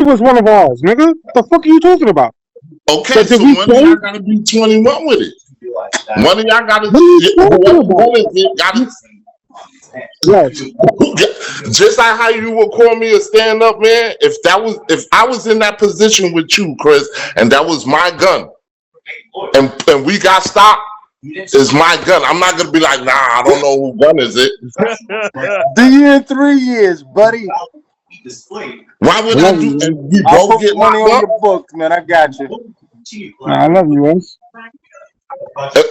was one of ours, nigga. The fuck are you talking about? Okay, so one of y'all gotta be 21 with it. One of y'all gotta Yes. just like how you would call me a stand-up man. If I was in that position with you, Chris, and that was my gun, and we got stopped, it's my gun. I'm not gonna be like, nah, I don't know who gun is it. The year 3 years, buddy. Why would I do? And we I'll both put get money locked on up. your books, man. I got you. I love you, Wes.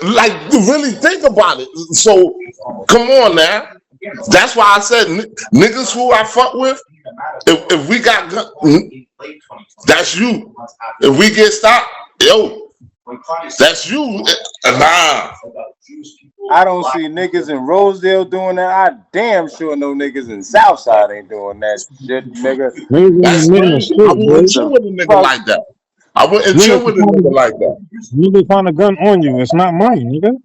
Like, really think about it. So, come on now. That's why I said niggas who I fuck with. If we got that's you. If we get stopped, yo, that's you. Nah. I don't see niggas in Rosedale doing that. I damn sure no niggas in Southside ain't doing that shit, nigga. That's crazy. I wouldn't chill with a nigga like that. I wouldn't chill with a nigga like that. Nigga found a gun on you. It's not mine, nigga.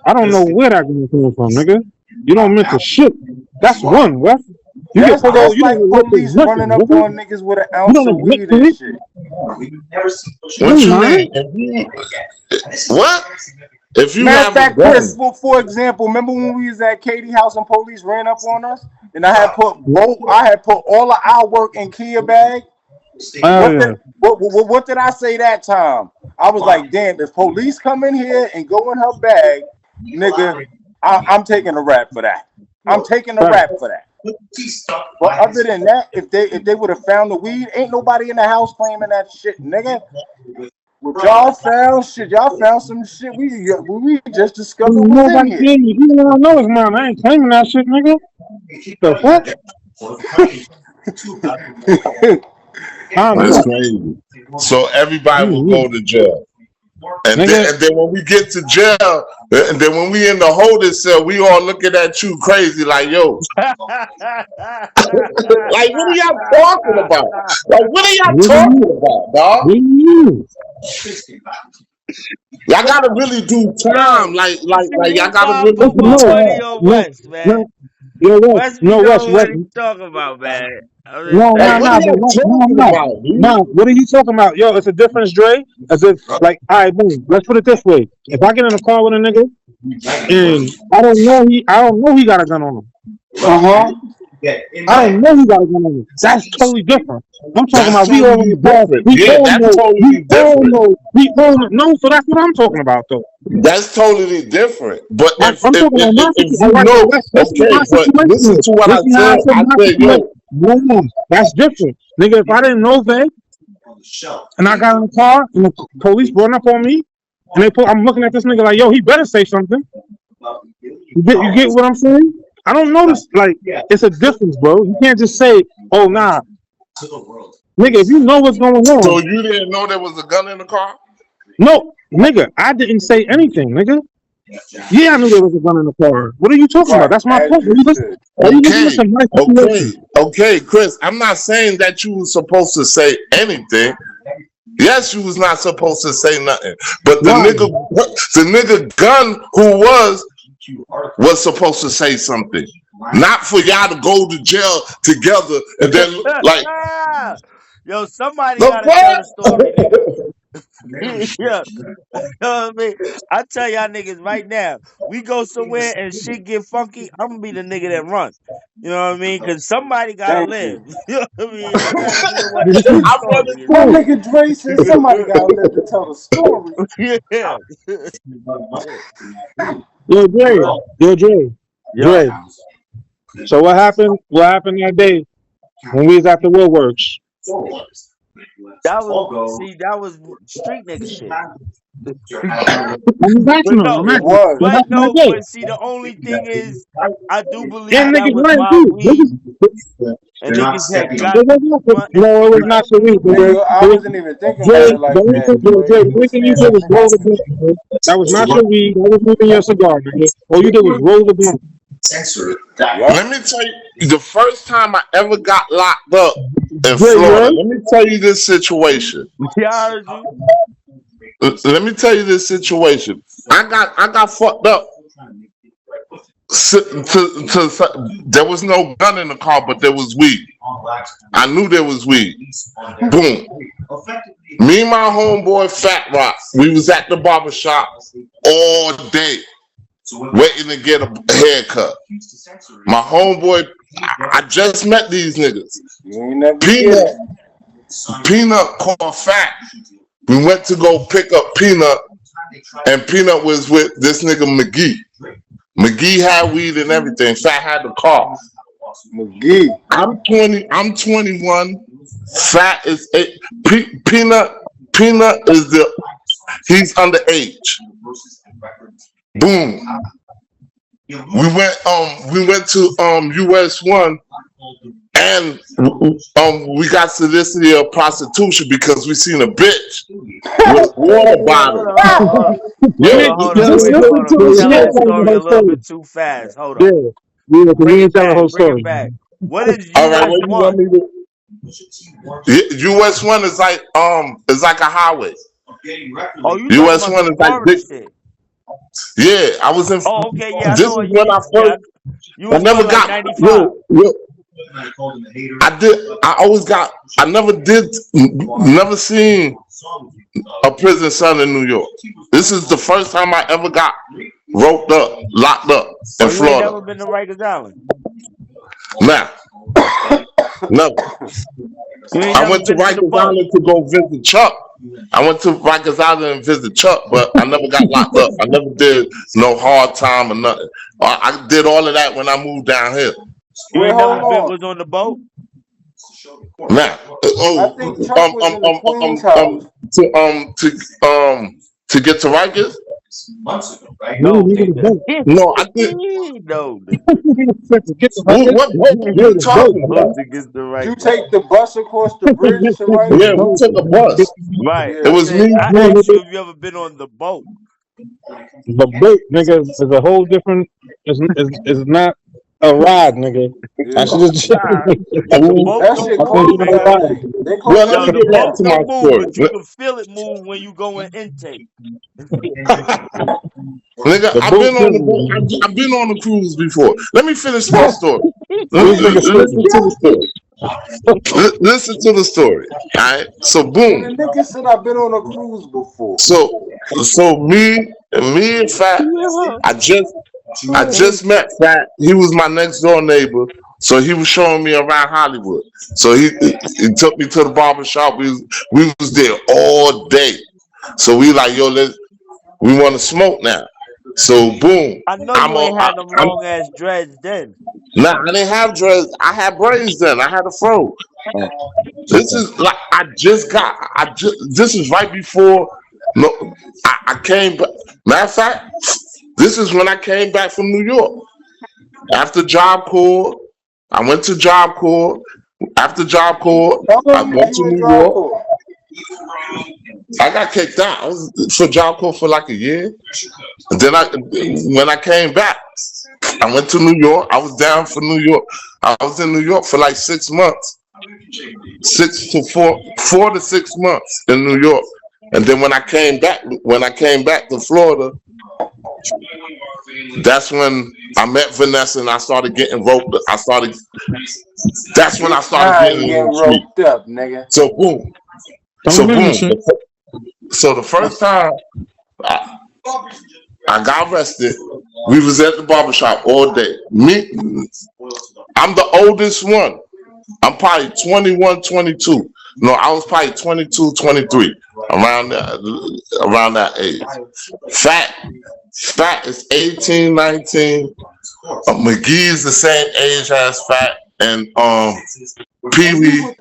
I don't know where that gun came from, nigga. You don't meant to shit. That's one, Wes. That's like police running up on niggas with an ounce of weed and shit. What you mean? What? If you Matter have of fact, a gun. Chris, for example, remember when we was at Katie House and police ran up on us, and I had put all of our work in Kia bag. What did I say that time? I was like, damn, if police come in here and go in her bag, nigga, I'm taking a rap for that. I'm taking a rap for that. But other than that, if they would have found the weed, ain't nobody in the house claiming that shit, nigga. What y'all found some shit we just discovered was in here. You know it's mine. I ain't claiming that shit, nigga. The fuck? That's crazy. So everybody will go to jail. And then when we get to jail, and then when we in the holding cell, we all looking at you crazy like, yo. Like, what are y'all talking about? Like, what are y'all talking about, dog? Y'all gotta really do time. Like y'all gotta really do time. West, man. West, what he's talking about, man. No. What are you talking about? Yo, it's a difference, Dre. As if, like, all right, boom. Let's put it this way: if I get in a car with a nigga and I don't know he got a gun on him. I don't know he got a gun on him. That's totally different. I'm talking about we all in the bar. We all know. No, so that's what I'm talking about, though. That's totally different. But if I'm talking about my okay, but listen to what I said. I said, yo. No, that's different. Nigga, if I didn't know that and I got in the car and the police run up on me and I'm looking at this nigga like, yo, he better say something. You get what I'm saying? I don't notice, like, it's a difference, bro. You can't just say, oh, nah. Nigga, if you know what's going on. So you didn't know there was a gun in the car? No, nigga, I didn't say anything, nigga. Yeah, I knew there was a gun in the car. What are you talking about? That's my point. Okay, Chris, I'm not saying that you were supposed to say anything. Yes, you was not supposed to say nothing. But the nigga gun who was supposed to say something. Not for y'all to go to jail together and then like yo, somebody gotta tell the story, nigga. Yeah. You know what I mean? I tell y'all niggas right now, we go somewhere and shit get funky, I'm gonna be the nigga that runs. You know what I mean? Cause somebody gotta live. You know what I mean? My nigga Dre said somebody gotta live to tell the story. Yeah. Yo, Dre. So what happened? What happened that day when we was at the Woodworks? That was street nigga shit. But see, the only thing is, I do believe that was wild weed. And niggas had got no, it was not so weed. I wasn't even thinking about it like that. That was not your weed. That was moving your cigar, nigga. All you did was roll the blunt. Let me tell you, the first time I ever got locked up in Florida, let me tell you this situation. Let me tell you this situation. I got fucked up There was no gun in the car, but there was weed. I knew there was weed. Boom. Me and my homeboy Fat Rock, we was at the barber shop all day waiting to get a haircut. My homeboy, I just met these niggas. Peanut called Fat. We went to go pick up Peanut, and Peanut was with this nigga McGee. McGee had weed and everything. Fat had the car. McGee. I'm 21. Fat is 8. Peanut is he's underage. Boom. We went to US 1, and we got solicited of prostitution because we seen a bitch with water bottle. Hold on. You tell that story a little bit too fast. Hold on. Yeah, Bring it back. What is All right, US what you want 1? me to? US 1 is like a highway. Oh, you US talking 1 about is like foreign big. shit. Yeah, I was in. Oh, okay, yeah, I This know. is when I first. You I was never like got. 95. I never seen a prison cell in New York. This is the first time I ever got roped up, locked up in You ain't Florida. never been to Rikers Island? Nah, never. I went to Rikers Island to go visit Chuck. I went to Rikers Island and visit Chuck, but I never got locked up. I never did no hard time or nothing. I did all of that when I moved down here. You ain't never been was on the boat? Nah. I think Chuck was in the Queen's house. To get to Rikers? No, No, I did. No. What you talking about? You take the bus across the bridge to Rikers? Yeah, we took a bus. Right. It was me. I asked you if you ever been on the boat. The boat, nigga, is a whole different. Is not a ride, nigga. Yeah. I should just. The boat That don't shit move, called nigga. They call Well, that let me The get back boat to my don't move, story. but you can feel it move when you go in intake. Nigga, I've been on the boat. I've been on a cruise before. Let me finish my story. Listen to the story. Listen to the story. All right. So boom. The nigga said I've been on a cruise before. So me and Fat, I just met Fat. He was my next door neighbor. So he was showing me around Hollywood. So he took me to the barber shop. We was there all day. So we like, yo, we want to smoke now. So boom. I know you ain't had them long ass dreads then. Nah, I didn't have dreads. I had braids then. I had a fro. This is like this is right before. No, I came back. Matter of fact, this is when I came back from New York. After Job Corps, I went to Job Corps. After Job Corps, I went to New York. I got kicked out. I was for Job Corps for like a year. And then when I came back, I went to New York. I was down for New York. I was in New York for like 6 months. 4 to 6 months in New York. And then when I came back to Florida, that's when I met Vanessa and I started getting roped. That's when I started getting roped up, nigga. So boom. So the first time I got arrested, we was at the barbershop all day. I'm the oldest one. I'm probably 21, 22. No, I was probably 22, 23, around that age. Fat is 18, 19. McGee is the same age as Fat, and Pee Wee.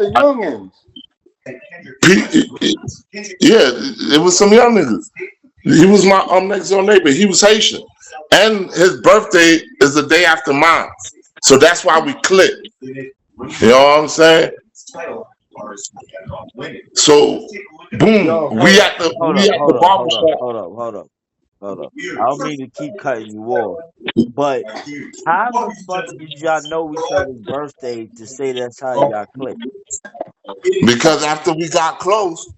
Yeah, it was some young niggas. He was my next door neighbor. He was Haitian, and his birthday is the day after mine, so that's why we clicked. You know what I'm saying? So, boom, we at the barbershop. Hold up. I don't mean to keep cutting you off, but how the fuck did y'all know each other's birthday to say that's how y'all clicked? Because after we got close,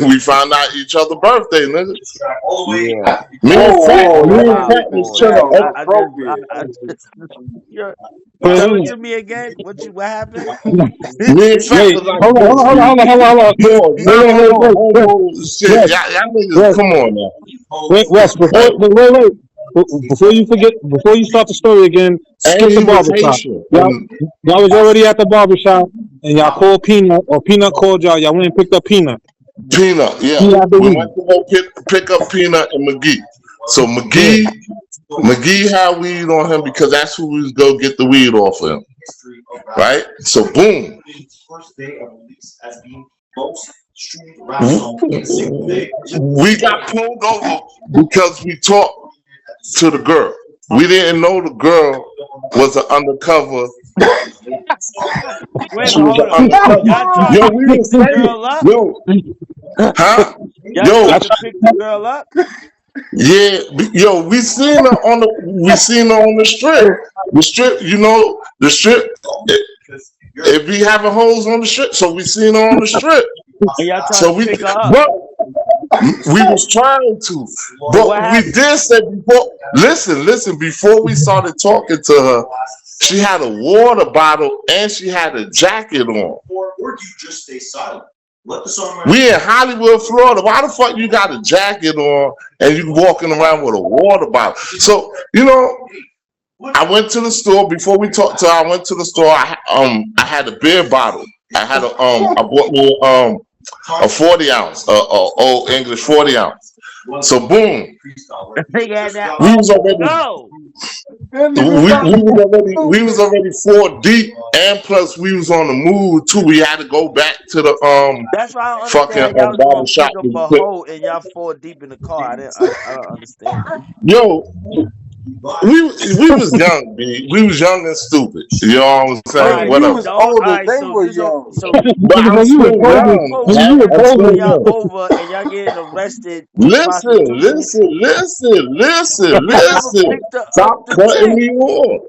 we found out each other's birthday, nigga. Yeah. Me and Wow, Fat was boy. trying to You're- Wait, tell it wait, to me again. What happened? me and Fat wait. was like Hold on, this, hold on, B. hold on, hold on, hold on. Yo, Wait, homo shit. Wes, Y'all niggas, Wes, come on now. Wes, Right? before you forget, before you start the story again, And skip the he was barbershop. Haitian. Y'all was already at the barbershop, and y'all called Peanut, or Peanut called y'all. Y'all went and picked up Peanut. Peanut, yeah. He had the We weed. went to go pick up Peanut and McGee. So Yeah. McGee had weed on him because that's who we was go get the weed off of him. Right? So boom. We got pulled over because we talked to the girl. We didn't know the girl was an undercover. Wait, She was hold an up. undercover. Y'all tried Yo, to we pick was the saying, girl up? huh? Y'all Yo, tried to pick the girl up? yeah, yo, we seen her on the strip. The strip, the strip. It be having holes on the strip, so we seen her on the strip. And y'all tried So to pick her up. but we was trying to, What but we happened? did say before. Listen. Before we started talking to her, she had a water bottle and she had a jacket on. We in Hollywood, Florida. Why the fuck you got a jacket on and you walking around with a water bottle? So I went to the store before we talked to her. I went to the store. I had a beer bottle. I bought me a 40 ounce, old English 40 ounce. So boom, They had that. we was already No. we was already 4 deep, and plus we was on the move too. We had to go back to the That's why I don't fucking understand. Y'all was bottle gonna shop. pick up a hoe and y'all 4 deep in the car. I don't understand that. Yo, we was young, B. We was young and stupid. You know what I'm All saying? right, You so Whatever. was the all older. right, They so were this don't young. so But I'm You was still older. young. You y'all was I'm niggas still pull older. y'all young. over and y'all getting arrested for Listen, prostitution. listen, listen, listen, Y'all never listen. picked her up Stop the cutting chick. me off.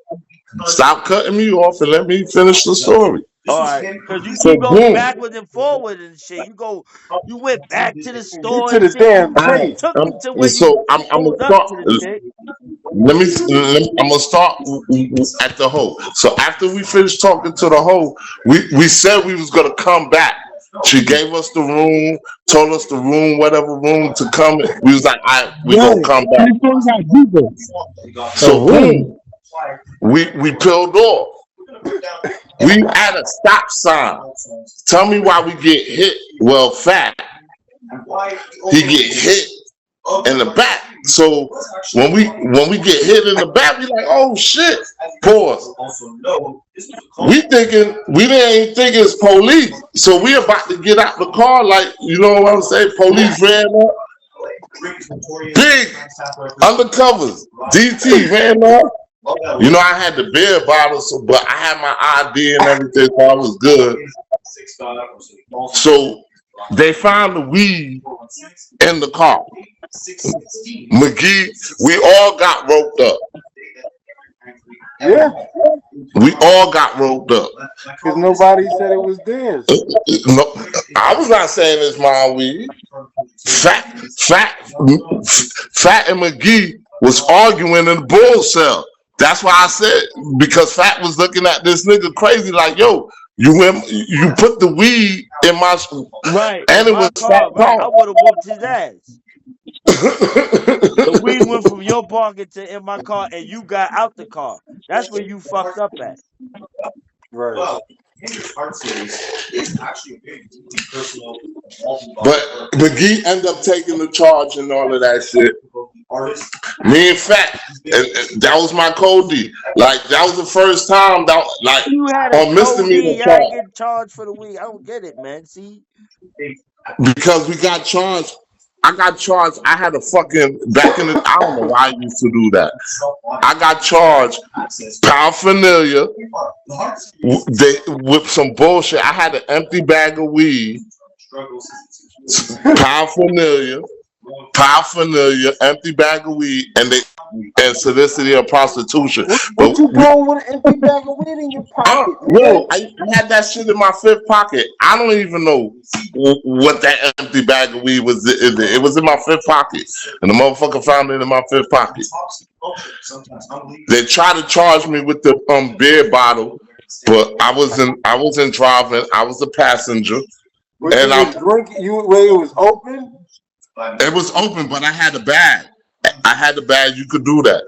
Stop cutting me off and let me finish the story. All right, because you So keep going boom. backwards and forwards and shit. You went back to the Get store to and the shit. damn I, chase. Took me to I'm where you I'm gonna pulled up start. to the chick. I'm gonna start at the hoe. So after we finished talking to the hoe, we said we was gonna come back. She gave us the room, told us the room, whatever room to come. We was like, all right, we gonna come back. So boom, we peeled off. We at a stop sign. Tell me why we get hit. Well, Fat, he get hit in the back. So when we get hit in the back, we like, oh shit. Pause. We didn't think it's police. So we about to get out the car, like, you know what I'm saying? Police ran up. Big undercovers. DT ran up. I had the beer bottle, but I had my ID and everything, so I was good. So they found the weed in the car. McGee, we all got roped up. Yeah, We all got roped up. because nobody said it was theirs. No, I was not saying it's my weed. Fat and McGee was arguing in the bull cell. That's why I said, because Fat was looking at this nigga crazy, like, yo, you put the weed in my, Right, and in it my was Fat car. Right, car. I would have whooped his ass. The weed went from your pocket to in my car, and you got out the car. That's where you fucked up at. Right. But McGee ended up taking the charge and all of that shit. Me and Fat, and that was my code D. Like, that was the first time that, like, You had a on code D, misdemeanor y'all charge. get charged for the weed. I don't get it, man. See, Because we got charged. I got charged. I had a fucking back in the. I don't know why I used to do that. I got charged paraphernalia with some bullshit. I had an empty bag of weed, paraphernalia, paraphernalia, empty bag of weed, and soliciting of prostitution. What you doing with an empty bag of weed in your pocket? I had that shit in my fifth pocket. I don't even know what that empty bag of weed was. It was in my fifth pocket, and the motherfucker found it in my fifth pocket. They tried to charge me with the beer bottle, but I wasn't driving. I was a passenger. But and I'm drinking. Where it was open. It was open, but I had a bag. I had a bag. You could do that.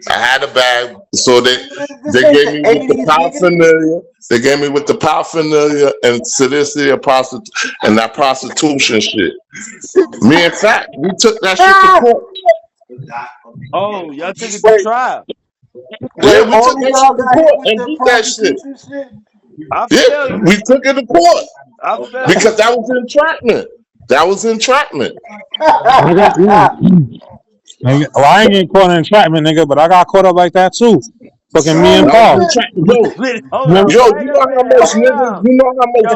I had a bag, so they gave me with the paraphernalia. They gave me with the paraphernalia and soliciting of prostitution and that prostitution shit. Me and Fat, we took that shit to court. Oh, y'all took it to trial. Yeah, we took that shit to court and beat that shit. Yeah, we took it to court because that was entrapment. That was entrapment. Nigga, well, I ain't getting caught in entrapment, nigga, but I got caught up like that too. Fucking me and Paul. Yo, you know how much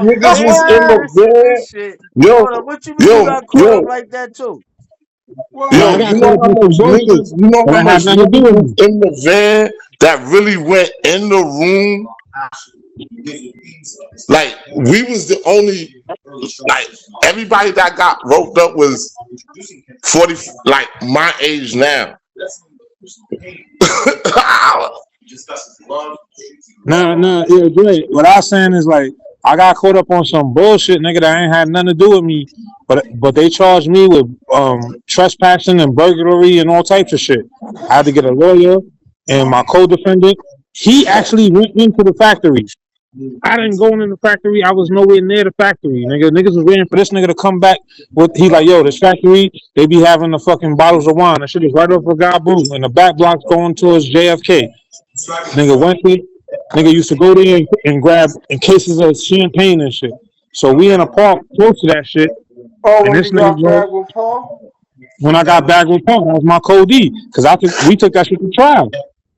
niggas was in the van? Yo, what you mean you got caught up like that too? Yo, you know how much niggas in the van that really went in the room? Like, we was the only, like, everybody that got roped up was 40, like my age now. No, yeah, great. What I was saying is, like, I got caught up on some bullshit, nigga, that ain't had nothing to do with me, but they charged me with trespassing and burglary and all types of shit. I had to get a lawyer, and my co-defendant, he actually went into the factory. I didn't go in the factory. I was nowhere near the factory, nigga. Niggas was waiting for this nigga to come back with. He like, yo, this factory, they be having the fucking bottles of wine. That shit is right off of God Boom, and the back block's going towards JFK. Nigga went there. Nigga used to go there and grab cases of champagne and shit. So we in a park close to that shit. Oh, and this nigga bagged with Paul? When I got bagged with Paul, that was my co-D, because we took that shit to trial.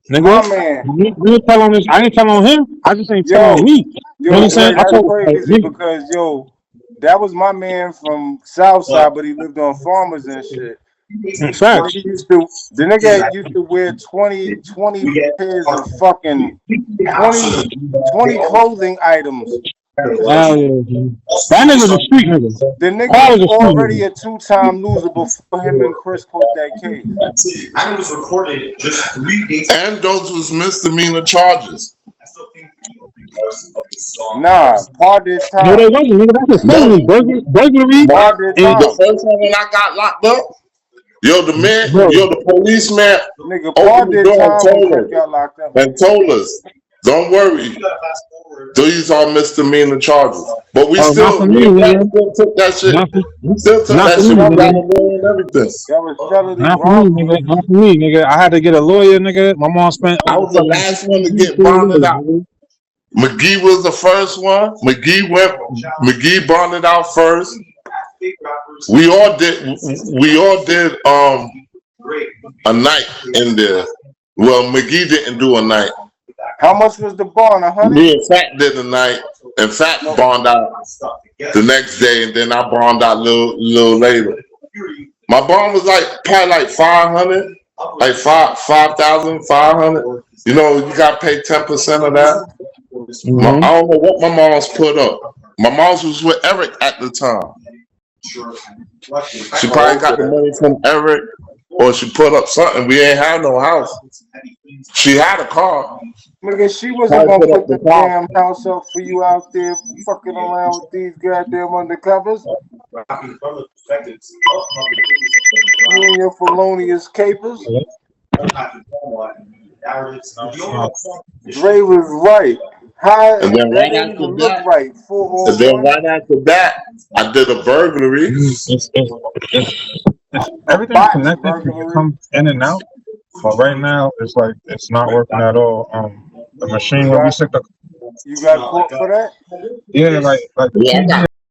Nigga, we tell on this. I ain't tell on him. I just ain't tell on me. You know what I'm saying? Because that was my man from Southside, but he lived on Farmers and shit. Facts. The nigga used to wear 20 pairs of fucking 20 clothing items. That nigga was a street nigga. The nigga was already a two-time loser before him and Chris caught that case. I was recorded just 3 days. And those was misdemeanor charges. Nah, part this time. No, they wasn't, nigga. That's a felony. Burglary. The first time when I got locked up, the policeman opened the door and told us, don't worry, these are misdemeanor charges. But we still took that shit. We still took that shit and everything. Not for me, nigga. I had to get a lawyer, nigga. My mom spent. I was the last one to get bonded out. McGee was the first one. McGee bonded out first. We all did a night in there. Well, McGee didn't do a night. How much was the bond? 100? Me and Fat did a night, and Fat bond out the next day, and then I bond out a little later. My bond was probably like 500, like 5,500. You know, you got to pay 10% of that. I don't know what my mom's put up. My mom's was with Eric at the time. She probably got the money from Eric, or she put up something. We ain't have no house. She had a car. Nigga, she wasn't gonna put the damn house up for you out there fucking around with these goddamn undercovers. You and your felonious capers. Dre was right. And then right after that, I did a burglary. Everything's connected. You come in and out. But right now, it's like it's not working at all. The machine where we stick the. You got caught for that? Yeah, like.